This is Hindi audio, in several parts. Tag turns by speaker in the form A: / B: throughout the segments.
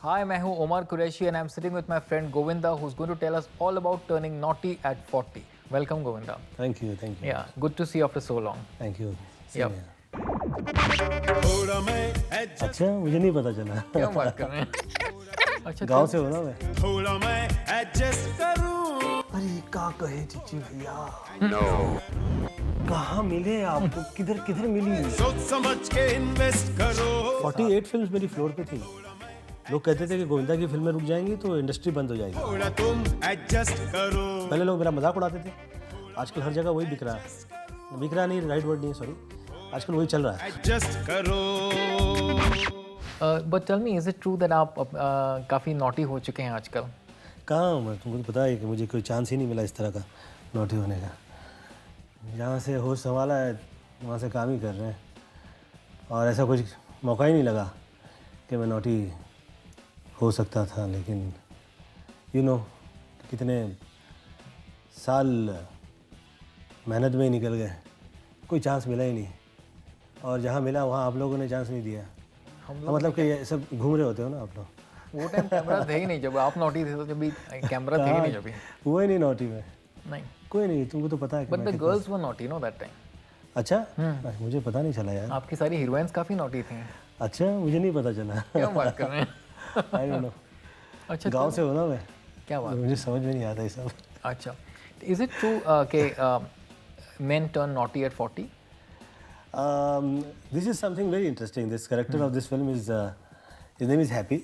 A: Hi, मैं हूँ Omar Qureshi and I'm sitting with my friend Govinda who's going to tell us all about turning naughty at 40. Welcome, Govinda.
B: Thank you.
A: Yeah, good to see you after so long.
B: Thank you.
A: Yep.
B: Same here. अच्छा मुझे नहीं पता चला
A: क्या बात कर रहे हैं? अच्छा
B: गांव से हो ना मैं
C: थोड़ा मैं एडजस्ट करूं।
B: अरे का कहे चिच्ची भैया कहाँ मिले आपको किधर किधर मिली
C: सोच समझ के इन्वेस्ट करो।
B: 48 फिल्म्स मेरी फ्लोर पे थी लोग कहते थे कि गोविंदा की फिल्में रुक जाएंगी तो इंडस्ट्री बंद हो जाएगी
C: थोड़ा तुम एडजस्ट करो।
B: पहले लोग मेरा मजाक उड़ाते थे आजकल हर जगह वही बिक रहा नहीं राइट वर्ड नहीं है सॉरी आजकल वही चल रहा है
C: एडजस्ट करो।
A: But tell me, is it true that आप काफ़ी नॉटी हो चुके हैं आजकल?
B: कहाँ मैं तुमको तो पता है कि मुझे कोई चांस ही नहीं मिला इस तरह का नौटी होने का जहाँ से होश संभाला है वहाँ से काम ही कर रहे हैं और ऐसा कुछ मौका ही नहीं लगा कि मैं नौटी हो सकता था लेकिन कितने साल मेहनत में ही निकल गए कोई चांस मिला ही नहीं और जहाँ मिला वहाँ आप लोगों ने चांस नहीं दिया मतलब कि ये सब घूम रहे होते हो ना आप लोग
A: वो टाइम कैमरा थे ही नहीं जब आप नॉटी थे तो जब भी कैमरा थे ही नहीं जब भी
B: हुआ ही नहीं नौटी में
A: नहीं
B: कोई नहीं तुमको तो पता है कि
A: बट
B: मैं
A: द
B: कितना-
A: girls were naughty know that time
B: अच्छा मुझे पता नहीं चला यार
A: आपकी सारी हीरोइंस काफ़ी नॉटी थी
B: अच्छा मुझे नहीं पता चला
A: क्या बात कर रहे हैं?
B: आई डोंट नो
A: अच्छा
B: गांव से हो ना मैं
A: क्या बात
B: मुझे समझ में नहीं आता ये सब
A: अच्छा इज इट ट्रू कि men turn naughty at 40?
B: This is something very interesting. This character of this film is his name is Happy,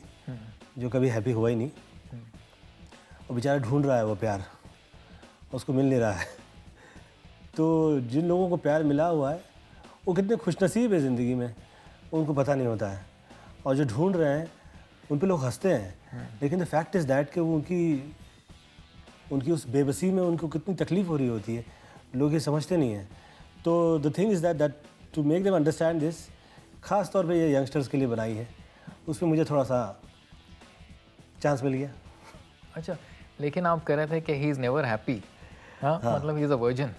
B: जो कभी हैप्पी हुआ ही नहीं और बेचारा ढूंढ रहा है वो प्यार उसको मिल नहीं रहा है तो जिन लोगों को प्यार मिला हुआ है वो कितने खुशनसीब है ज़िंदगी में उनको पता नहीं होता है और जो ढूंढ रहे हैं उन पे लोग हंसते हैं लेकिन द फैक्ट इज़ दैट कि वो उनकी उस बेबसी में उनको कितनी तकलीफ़ हो रही होती है लोग ये समझते नहीं हैं तो the thing is that to make them understand this ख़ास तौर पे ये यंगस्टर्स के लिए बनाई है उसमें मुझे थोड़ा सा चांस मिल गया
A: अच्छा लेकिन आप कह रहे थे कि ही इज़ नेवर हैप्पी हाँ मतलब ही इज़ अ वर्जिन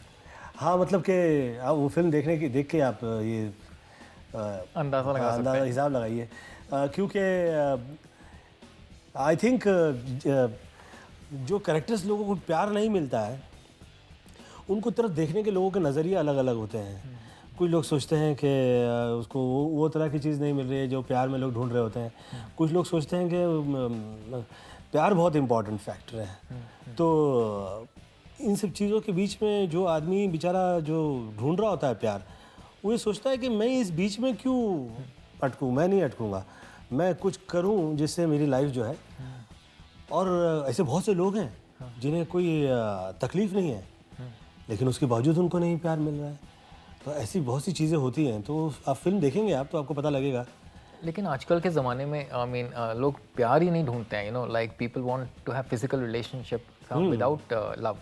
B: हाँ मतलब कि आप वो फिल्म देख के आप ये
A: अंदाज़ा लगा सकते हैं
B: हिसाब लगाइए क्योंकि आई थिंक जो कैरेक्टर्स लोगों को प्यार नहीं मिलता है उनको तरफ देखने के लोगों के नज़रिए अलग अलग होते हैं कुछ लोग सोचते हैं कि उसको वो तरह की चीज़ नहीं मिल रही है जो प्यार में लोग ढूंढ रहे होते हैं कुछ लोग सोचते हैं कि प्यार बहुत इम्पॉर्टेंट फैक्टर है तो इन सब चीज़ों के बीच में जो आदमी बेचारा जो ढूंढ रहा होता है प्यार वो ये सोचता है कि मैं इस बीच में क्यों अटकूँ मैं नहीं अटकूँगा मैं कुछ करूँ जिससे मेरी लाइफ जो है और ऐसे बहुत से लोग हैं जिन्हें कोई तकलीफ़ नहीं है लेकिन उसके बावजूद उनको नहीं प्यार मिल रहा है तो ऐसी बहुत सी चीज़ें होती हैं तो आप फिल्म देखेंगे आप तो आपको पता लगेगा
A: लेकिन आजकल के ज़माने में आई मीन लोग प्यार ही नहीं ढूंढते हैं like people want to have physical relationship without love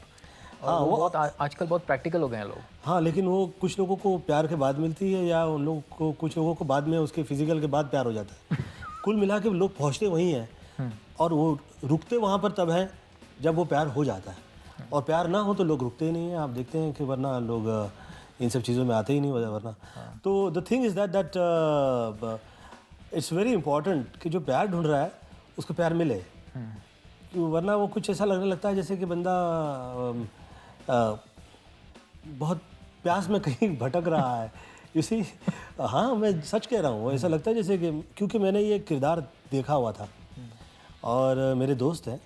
A: हाँ वो बहुत आजकल बहुत प्रैक्टिकल हो गए हैं लोग
B: हाँ लेकिन वो कुछ लोगों को प्यार के बाद मिलती है या उन लोगों को कुछ लोगों को बाद में उसके फिजिकल के बाद प्यार हो जाता है कुल मिला के लोग पहुँचते वहीं हैं और वो रुकते वहाँ पर तब है जब वो प्यार हो जाता है और प्यार ना हो तो लोग रुकते ही नहीं हैं आप देखते हैं कि वरना लोग इन सब चीज़ों में आते ही नहीं वरना तो the thing is that it's very important कि जो प्यार ढूंढ रहा है उसको प्यार मिले वरना वो कुछ ऐसा लगने लगता है जैसे कि बंदा बहुत प्यास में कहीं भटक रहा है इसी हाँ मैं सच कह रहा हूँ ऐसा लगता है जैसे कि क्योंकि मैंने ये किरदार देखा हुआ था और मेरे दोस्त हैं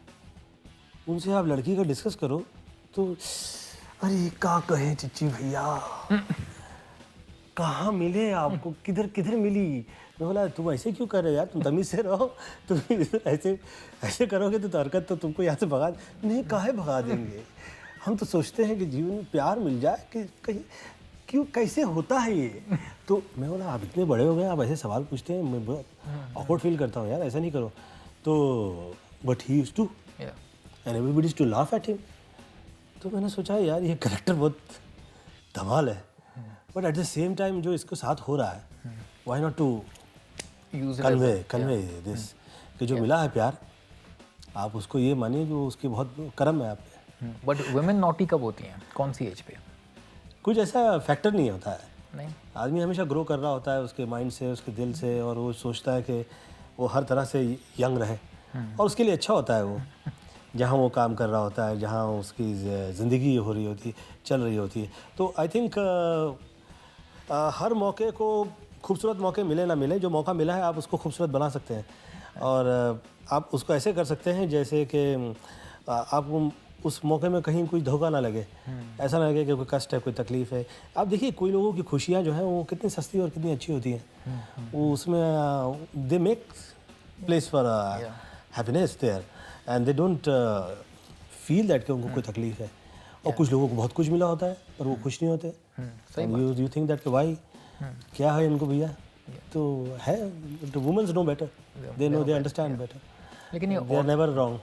B: उनसे आप लड़की का डिस्कस करो तो अरे का कहे चिच्ची भैया कहाँ मिले आपको किधर किधर मिली मैं बोला तुम ऐसे क्यों कर रहे हो यार तुम तमीज़ से रहो तुम ऐसे करोगे तो हरकत तो तुमको यहाँ से भगा नहीं काहे भगा देंगे हम तो सोचते हैं कि जीवन में प्यार मिल जाए कि कहीं क्यों कैसे होता है ये तो मैं बोला आप इतने बड़े हो गए आप ऐसे सवाल पूछते हैं मैं बहुत ऑकवर्ड फील करता हूँ यार ऐसा नहीं करो तो but he used to and everybody is to laugh at him तो मैंने सोचा यार ये कैरेक्टर बहुत धमाल है but at the same time जो इसके साथ हो रहा है why not to convey this कि जो मिला है प्यार आप उसको ये मानिए कि उसकी बहुत कर्म है आप पे
A: बट वुमेन नॉटी कब होती हैं कौन सी एज पे
B: कुछ ऐसा फैक्टर नहीं होता है
A: नहीं
B: आदमी हमेशा ग्रो कर रहा होता है उसके माइंड से उसके दिल से और वो सोचता है कि वो हर तरह से यंग रहे और उसके लिए अच्छा होता है वो जहाँ वो काम कर रहा होता है, जहाँ उसकी ज़िंदगी हो रही होती चल रही होती है। तो आई थिंक हर मौके को खूबसूरत मौके मिले ना मिले, जो मौका मिला है आप उसको खूबसूरत बना सकते हैं और आप उसको ऐसे कर सकते हैं जैसे कि आप उस मौके में कहीं कोई धोखा ना लगे, ऐसा ना लगे कि कोई कष्ट है, कोई तकलीफ़ है। आप देखिए कोई लोगों की खुशियाँ जो हैं वो कितनी सस्ती और कितनी अच्छी होती हैं, वो उसमें they make place for happiness there and they don't feel that कि उनको कोई तकलीफ़ है। और कुछ लोगों को बहुत कुछ मिला होता है पर वो खुश नहीं होते, यू थिंक दैट वाई क्या है इनको भैया, तो है women's know better, they know, they understand better,
A: लेकिन ये
B: दे आर नेवर रॉन्ग।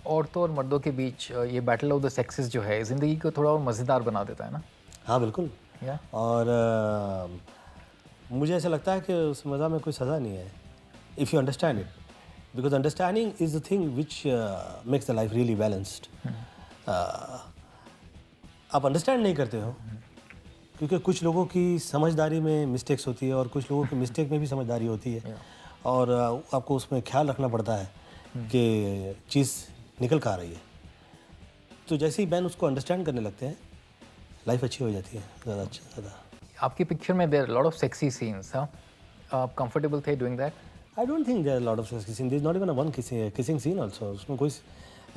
A: औरतों और मर्दों के बीच ये बैटल ऑफ द सेक्सेस जो है ज़िंदगी को थोड़ा और मज़ेदार बना देता है ना।
B: हाँ बिल्कुल।
A: या
B: और मुझे ऐसा लगता है कि उस मज़ा में कोई सज़ा नहीं है if you understand it, because understanding is the thing which makes the life really balanced. आप अंडरस्टैंड नहीं करते हो क्योंकि कुछ लोगों की समझदारी में मिस्टेक्स होती है और कुछ लोगों की मिस्टेक में भी समझदारी होती है और आपको उसमें ख्याल रखना पड़ता है कि चीज़ निकल कर आ रही है। तो जैसे ही मैन उसको अंडरस्टैंड करने लगते हैं लाइफ अच्छी हो जाती है ज़्यादा ज़्यादा।
A: आपकी पिक्चर में there lot of sexy scenes, हाँ, आप कंफर्टेबल थे doing that?
B: I don't think there lot of kissing, there is not even one kissing scene also, उसमें कोई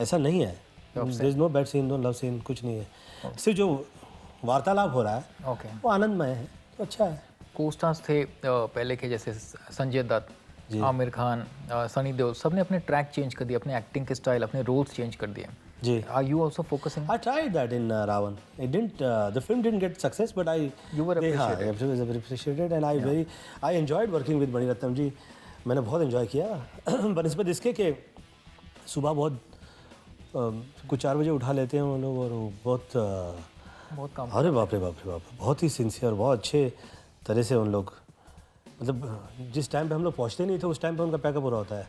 B: ऐसा नहीं है, there is no bad scene, no love scene, कुछ नहीं है। सिर्फ जो वार्तालाप हो रहा है
A: ओके,
B: वो आनंदमय है, तो अच्छा है।
A: को-स्टार्स थे पहले के जैसे संजय दत्त, आमिर खान, सनी देओल, सब ने अपने ट्रैक चेंज कर दिए, अपने एक्टिंग के स्टाइल, अपने रोल्स चेंज कर दिए।
B: जी,
A: are you also focusing?
B: I tried that in Ravan. It didn't. The film didn't get success, but
A: You were appreciated.
B: I was appreciated, and I enjoyed working with Mani Ratnam जी. मैंने बहुत enjoy किया बनस्पत इसके कि सुबह बहुत कुछ 4 बजे उठा लेते हैं वो लोग और वो
A: बहुत काम।
B: अरे बाप रे बाप रे बाप, बहुत ही सिंसियर, बहुत अच्छे तरह से उन लोग, मतलब जिस टाइम पे हम लोग पहुंचते नहीं थे उस टाइम पे उनका पैकअप हो रहा होता है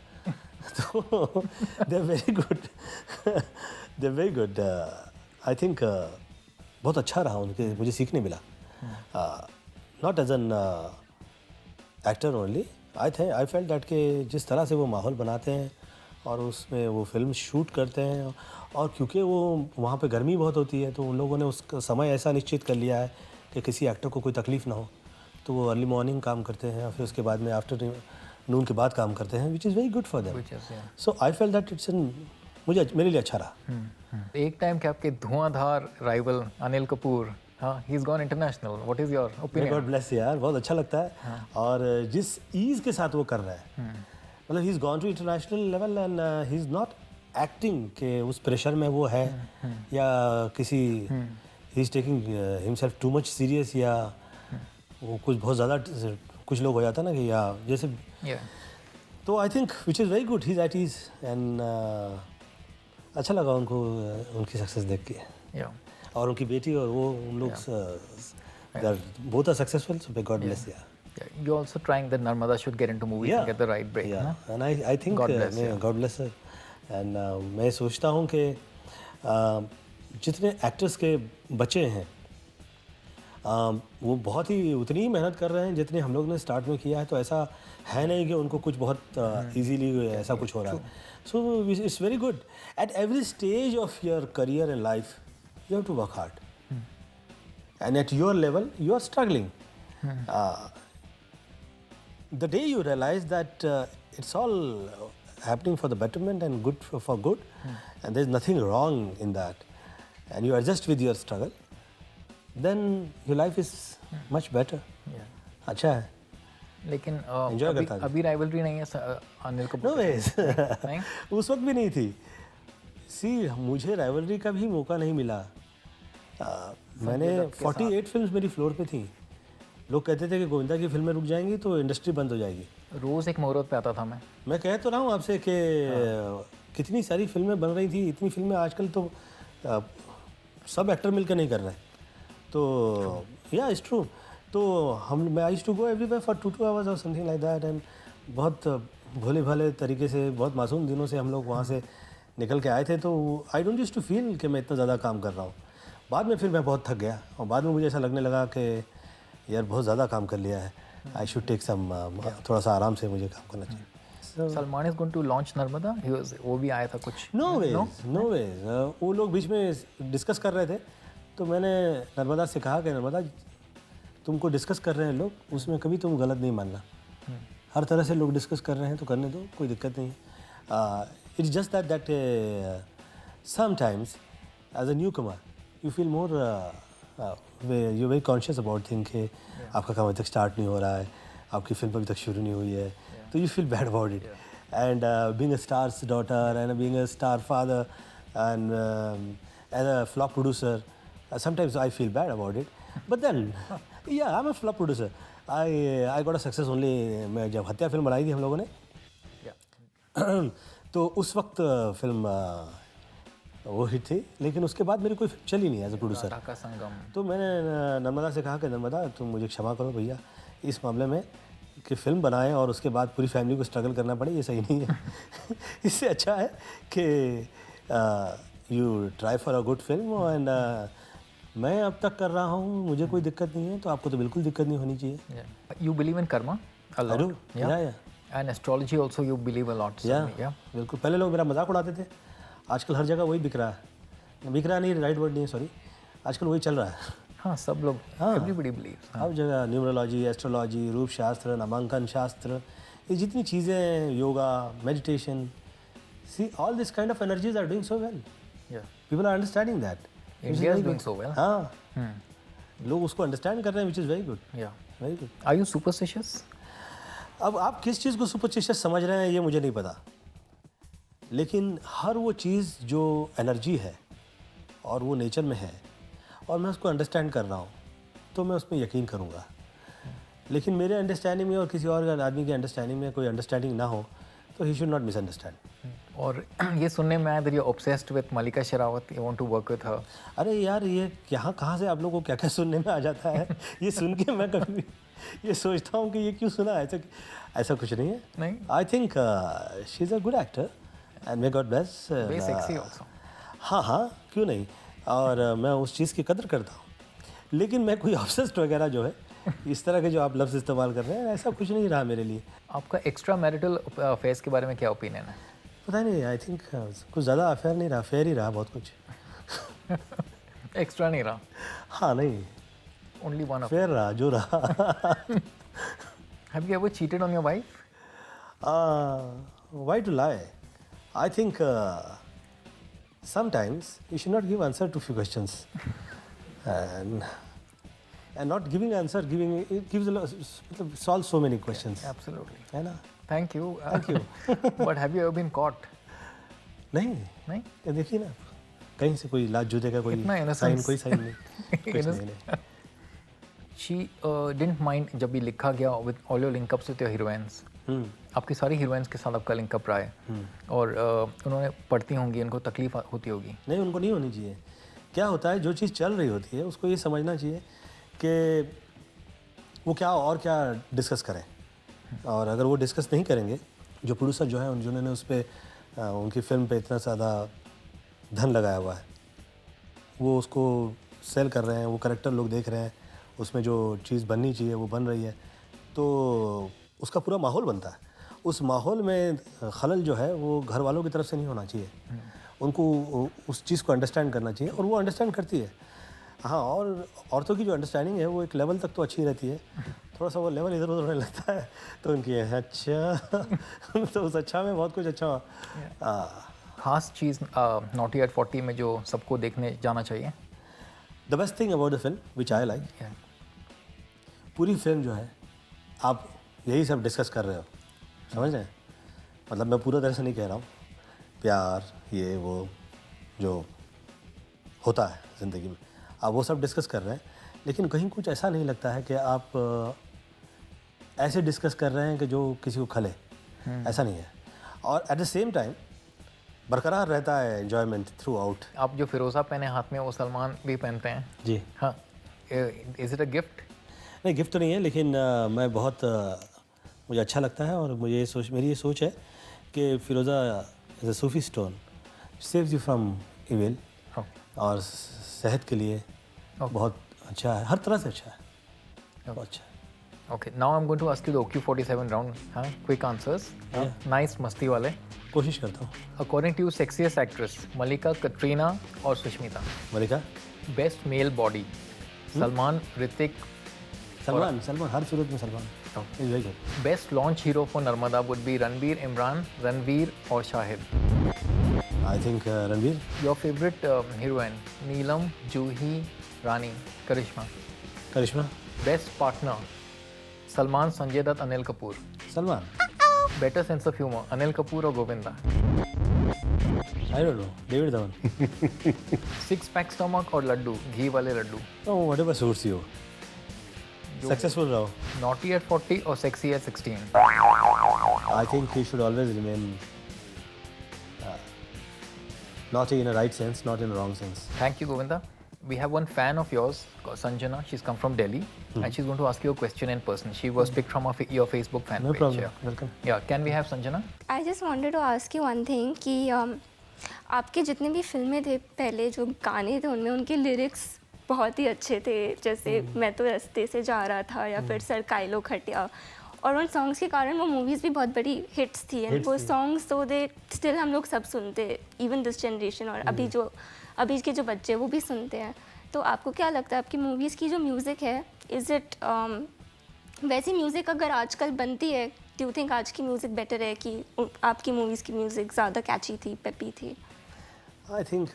B: तो they are very good, they are very good. I think बहुत अच्छा रहा उनके, मुझे सीखने मिला, not as an actor only. I felt that कि जिस तरह से वो माहौल बनाते हैं और उसमें वो फिल्म शूट करते हैं और क्योंकि वो वहाँ पे गर्मी बहुत होती है तो उन लोगों ने उसका समय ऐसा निश्चित कर लिया है कि किसी एक्टर को कोई तकलीफ़ ना हो, तो वो अर्ली मॉर्निंग काम करते हैं और फिर उसके बाद में आफ्टरनून के बाद काम करते हैं, विच is very good for them. So I felt that it's मेरे लिए अच्छा रहा।
A: एक टाइम के आपके धुआंधार राइवल अनिल कपूर, हाँ, he is gone international, what is your opinion?
B: God bless यार, बहुत अच्छा लगता है और जिस ईज़ के साथ वो कर रहा है, मतलब he is gone to international level and he is not acting के उस प्रेशर में वो है या किसी he is taking himself too much serious या वो कुछ बहुत ज़्यादा, कुछ लोग हो जाता है ना कि या जैसे तो I think which is very good, he is at ease and अच्छा लगा उनको उनकी सक्सेस देख के और उनकी बेटी और वो उन लोग both are successful, so God bless.
A: You also trying that Narmada should get into movies and get the right break.
B: Yeah, and I think God bless her. And मैं सोचता हूँ कि जितने एक्टर्स के बच्चे हैं वो बहुत ही उतनी ही मेहनत कर रहे हैं जितनी हम लोग ने स्टार्ट में किया है, तो ऐसा है नहीं कि उनको कुछ बहुत इजीली ऐसा कुछ हो रहा है। So it's very good at every stage of your career in life you have to work hard and at your level you are struggling. The day you realize that it's all happening for the betterment and good for good, and there's nothing wrong in that, and you adjust with your struggle, then your life is much better. अच्छा है,
A: लेकिन
B: Enjoy
A: अभी राइवलरी नहीं है अनिल कपूर?
B: No ways.
A: नहीं?
B: उस वक्त भी नहीं थी। सी मुझे राइवलरी का भी मौका नहीं मिला। मैंने 48 फिल्म्स मेरी फ्लोर पे थी। लोग कहते थे कि गोविंदा की फिल्में रुक जाएंगी तो इंडस्ट्री बंद हो जाएगी।
A: रोज़ एक मुहूर्त पे आता था मैं
B: कह तो रहा हूँ आपसे कि कितनी सारी फिल्में बन रही थी, इतनी फिल्में आजकल तो सब एक्टर मिलकर नहीं कर रहे, तो या इट्स ट्रू। तो मैं I used to go everywhere for 2 hours और समथिंग लाइक दैट, एंड बहुत भोले भाले तरीके से, बहुत मासूम दिनों से हम लोग वहाँ से निकल के आए थे। तो I don't used to feel कि मैं इतना ज़्यादा काम कर रहा हूँ। बाद में फिर मैं बहुत थक गया और बाद में मुझे ऐसा लगने लगा कि यार बहुत ज़्यादा काम कर लिया है, आई शुड टेक सम, थोड़ा सा आराम से मुझे काम करना चाहिए।
A: Salman is going to launch Narmada, वो भी आया था कुछ?
B: नो वेज वो लोग बीच में डिस्कस कर रहे थे, तो मैंने नर्मदा से कहा कि नर्मदा तुमको डिस्कस कर रहे हैं लोग, उसमें कभी तुम गलत नहीं मानना, हर तरह से लोग डिस्कस कर रहे हैं तो करने दो, कोई दिक्कत नहीं है। It is just that sometimes as a newcomer you feel more you very conscious about thing कि आपका काम अभी तक स्टार्ट नहीं हो रहा है, आपकी फिल्म अभी तक शुरू नहीं हुई है, तो you feel bad about it. And being a star's daughter and being a star father and as a flop producer, sometimes I feel bad about it, but then yeah, I'm a flop producer. I got a success only मैं जब हत्या फिल्म बनाई थी हम लोगों ने तो उस वक्त फिल्म वो हिट थी, लेकिन उसके बाद मेरी कोई फिल्म चली नहीं एज ए प्रोड्यूसर।
A: का संगम।
B: तो मैंने नर्मदा से कहा कि नर्मदा तुम मुझे क्षमा करो भैया इस मामले में कि फिल्म बनाएं और उसके बाद पूरी फैमिली को स्ट्रगल करना पड़े, ये सही नहीं है। इससे अच्छा है कि you try for a good film and मैं अब तक कर रहा हूँ, मुझे कोई दिक्कत नहीं है, तो आपको तो बिल्कुल दिक्कत नहीं होनी चाहिए।
A: You believe in karma a lot?
B: Yeah.
A: And astrology also you believe a lot?
B: Yeah. बिल्कुल। पहले लोग मेरा मजाक उड़ाते थे, आजकल हर जगह वही बिक रहा है। बिक रहा नहीं, राइट वर्ड नहीं है, सॉरी, आजकल वही चल रहा है।
A: हाँ, सब लोग, everybody believes।
B: हर जगह न्यूमरोलॉजी, एस्ट्रोलॉजी, रूप शास्त्र, नामांकन शास्त्र, ये जितनी चीज़ें हैं, yoga, meditation, see all this kind of energies are doing so well, people are understanding that.
A: India is doing so well।
B: हाँ, लोग उसको अंडरस्टैंड कर रहे हैं, विच is very good, very good.
A: Are you superstitious?
B: अब आप किस चीज़ को सुपरस्टिशियस समझ रहे हैं ये मुझे नहीं पता, लेकिन हर वो चीज़ जो एनर्जी है और वो नेचर में है और मैं उसको अंडरस्टैंड कर रहा हूँ तो मैं उसमें यकीन करूँगा। लेकिन मेरे अंडरस्टैंडिंग में और किसी और आदमी की अंडरस्टैंडिंग में कोई अंडरस्टैंडिंग ना हो तो ही शुड नॉट मिसअंडरस्टैंड।
A: और ये सुनने में आया that you're obsessed with Malika Sherawat, you want to work with her।
B: अरे यार, ये कहाँ से आप लोगों को क्या क्या सुनने में आ जाता है। ये सुन के मैं कभी भी ये सोचता हूँ कि ये क्यों सुना, ऐसा कुछ नहीं है।
A: नहीं,
B: I think she is a good actor and may God bless.
A: very sexy also।
B: हाँ, क्यों नहीं, और मैं उस चीज़ की कदर करता हूँ, लेकिन मैं कोई ऑब्सेस्ड वगैरह जो है इस तरह के जो आप लफ्ज़ इस्तेमाल कर रहे हैं, ऐसा कुछ नहीं रहा मेरे लिए।
A: आपका एक्स्ट्रा मैरिटल अफेयर्स के बारे में क्या ओपिनियन है?
B: पता नहीं, आई थिंक कुछ ज़्यादा अफेयर नहीं रहा, फेयर ही रहा बहुत कुछ।
A: एक्स्ट्रा नहीं रहा?
B: हाँ, नहीं,
A: ओनली वन
B: फेयर रहा जो रहा।
A: Have you ever cheated on your wife?
B: Why to lie? I think sometimes you should not give answer to few questions, and not giving answer, it gives a lot, solves so many questions.
A: Absolutely।
B: है ना?
A: Thank you।
B: Thank you.
A: But have you ever been caught?
B: नहीं,
A: नहीं?
B: ये देखिए ना, कहीं से कोई लाज जूते का कोई
A: इतना innocence।
B: साइन, कोई साइन नहीं, कुछ नहीं।
A: She didn't mind जब भी लिखा गया with all your link ups with your heroines। आपकी सारी हीरोइंस के साथ आपका लिंकअप रहा है और उन्होंने पढ़ती होंगी, उनको तकलीफ होती होगी।
B: नहीं, उनको नहीं होनी चाहिए। क्या होता है, जो चीज़ चल रही होती है उसको ये समझना चाहिए कि वो क्या डिस्कस करें, और अगर वो डिस्कस नहीं करेंगे, जो प्रोड्यूसर जो है जिन्होंने उस पर उनकी फिल्म पे इतना ज़्यादा धन लगाया हुआ है, वो उसको सेल कर रहे हैं, वो करेक्टर लोग देख रहे हैं, उसमें जो चीज़ बननी चाहिए वो बन रही है, तो उसका पूरा माहौल बनता है। उस माहौल में खलल जो है वो घर वालों की तरफ से नहीं होना चाहिए, उनको उस चीज़ को अंडरस्टैंड करना चाहिए, और वो अंडरस्टैंड करती है। हाँ, और औरतों की जो अंडरस्टैंडिंग है वो एक लेवल तक तो अच्छी रहती है, थोड़ा सा वो लेवल इधर उधर होने लगता है तो उनकी अच्छा तो उस अच्छा में बहुत कुछ अच्छा।
A: खास चीज़ नॉटी एट 40 में जो सबको देखने जाना चाहिए?
B: The best thing about the film which I like, पूरी फिल्म जो है आप यही सब डिस्कस कर रहे हो, समझ रहे हैं? मतलब मैं पूरा तरह से नहीं कह रहा हूँ, प्यार ये वो जो होता है ज़िंदगी में आप वो सब डिस्कस कर रहे हैं, लेकिन कहीं कुछ ऐसा नहीं लगता है कि आप ऐसे डिस्कस कर रहे हैं कि जो किसी को खले, ऐसा नहीं है। और एट द सेम टाइम बरकरार रहता है एन्जॉयमेंट थ्रू आउट।
A: आप जो फिरोज़ा पहने हाथ में वो सलमान भी पहनते हैं?
B: जी
A: हाँ। Is it a gift?
B: नहीं, गिफ्ट तो नहीं है, लेकिन मैं बहुत मुझे अच्छा लगता है, और मुझे मेरी ये सोच है कि फिरोज़ा as a Sufi stone saves you from evil, और सेहत के लिए बहुत अच्छा है, हर तरह से अच्छा है, बहुत अच्छा है।
A: Okay, now I'm going to ask you the OQ47 round. Quick answers. Nice मस्ती वाले.
B: कोशिश करता हूँ.
A: According to you, sexiest actress, Malika, Katrina और सुष्मिता.
B: मलिका.
A: Best male body, Salman, Hrithik.
B: Salman हर सूरत में Salman. He's very good.
A: Best launch hero for Narmada would be Ranbir, Imran, Ranveer और Shahid.
B: I think Ranveer.
A: Your favorite heroine, Neelam, Juhi, Rani, Karishma.
B: Karishma.
A: Best partner, Salman, Sanjay Dutt, Anil Kapoor.
B: Salman.
A: Better sense of humor, Anil Kapoor or Govinda.
B: I don't know. David Dhawan.
A: Six pack stomach और लड्डू, घी वाले Laddu.
B: Oh, whatever suits you. Successful रहो.
A: Naughty at 40 or sexy at 16.
B: I think he should always remain naughty in a right sense, not in a wrong sense.
A: Thank you, Govinda. We have one fan of yours, Sanjana. She's come from Delhi, and she's going to ask you a question in person. She was picked from your Facebook fan
B: No
A: page.
B: problem.
A: Yeah.
B: Welcome.
A: Yeah. Can we have Sanjana?
D: I just wanted to ask you one thing कि आपके जितने भी फिल्में थे पहले जो गाने थे उनमें उनके लिरिक्स बहुत ही अच्छे थे. जैसे मैं तो रास्ते से जा रहा था या फिर सर कायलो खटिया, और उन सॉन्ग्स के कारण वो मूवीज़ भी बहुत बड़ी हिट्स थी. एंड वो सॉन्ग्स तो दे स्टिल हम लोग सब सुनते, इवन दिस जनरेशन, और अभी के जो बच्चे वो भी सुनते हैं. तो आपको क्या लगता है आपकी मूवीज़ की जो म्यूज़िक है, इज़ इट वैसी म्यूज़िक अगर आजकल बनती है, डू यू थिंक आज की म्यूज़िक बेटर है कि आपकी मूवीज़ की म्यूज़िक ज़्यादा कैची थी, पेपी थी?
B: I think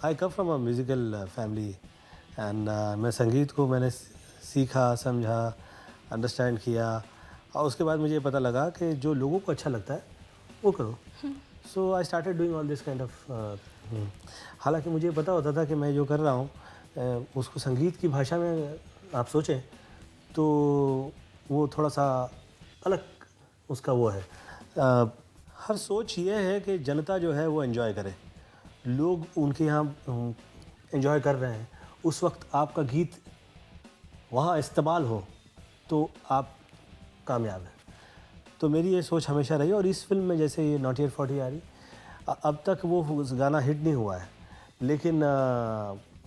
B: I come from a musical family and मैं संगीत को मैंने सीखा, समझा, अंडरस्टैंड किया, और उसके बाद मुझे पता लगा कि जो लोगों को अच्छा लगता है वो करो. So I started doing all this kind of. हालांकि मुझे पता होता था कि मैं जो कर रहा हूँ उसको संगीत की भाषा में आप सोचें तो वो थोड़ा सा अलग उसका वो है. हर सोच ये है कि जनता जो है वो एंजॉय करे, लोग उनके यहाँ एंजॉय कर रहे हैं, उस वक्त आपका गीत वहाँ इस्तेमाल हो तो आप कामयाब हैं. तो मेरी ये सोच हमेशा रही. और इस फिल्म में जैसे ये नॉटी एट 40 आ रही, अब तक वो गाना हिट नहीं हुआ है, लेकिन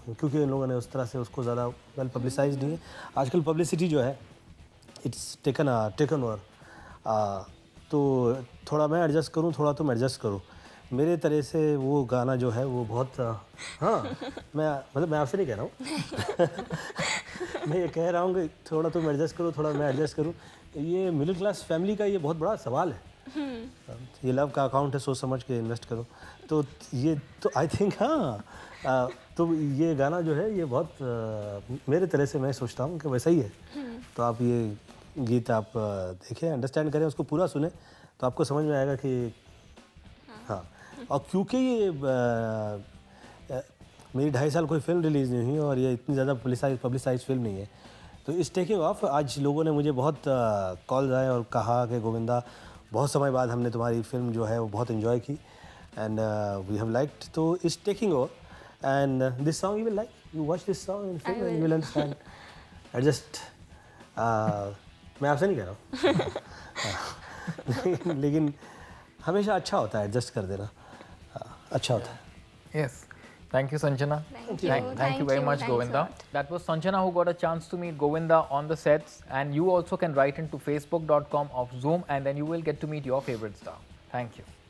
B: क्योंकि इन लोगों ने उस तरह से उसको ज़्यादा वेल पब्लिसाइज नहीं है. आजकल पब्लिसिटी जो है इट्स टेकन ओवर. तो थोड़ा मैं एडजस्ट करूँ, थोड़ा तुम एडजस्ट करो. मेरे तरह से वो गाना जो है वो बहुत हाँ, मैं आपसे नहीं कह रहा हूँ मैं ये कह रहा हूँ कि थोड़ा तुम एडजस्ट करो, थोड़ा मैं एडजस्ट करूँ. ये मिडिल क्लास फैमिली का ये बहुत बड़ा सवाल है. ये लव का अकाउंट है, सोच समझ के इन्वेस्ट करो. तो ये तो आई थिंक हाँ, तो ये गाना जो है ये बहुत मेरे तरह से मैं सोचता हूँ कि वैसा ही है. तो आप ये गीत आप देखें, अंडरस्टैंड करें, उसको पूरा सुने तो आपको समझ में आएगा कि हाँ. और क्योंकि ये मेरी 2.5 साल कोई फिल्म रिलीज़ नहीं हुई और ये इतनी ज़्यादा पब्लिसाइज फिल्म नहीं है, तो इस टेकिंग ऑफ आज लोगों ने मुझे बहुत कॉल्स आए और कहा कि गोविंदा बहुत समय बाद हमने तुम्हारी फिल्म जो है वो बहुत इन्जॉय की एंड वी हैव लाइक्ड. तो it's taking over and this song you will like, you watch this song in film and you will understand. Adjust मैं आपसे नहीं कह रहा हूँ लेकिन हमेशा अच्छा होता है एडजस्ट कर देना. अच्छा होता है.
A: Yes. Thank you, Sanjana.
D: Thank you.
A: Thank you very much,
D: Thanks a
A: Govinda.
D: lot.
A: That was Sanjana who got a chance to meet Govinda on the sets, and you also can write into facebook.com of Zoom, and then you will get to meet your favorite star. Thank you.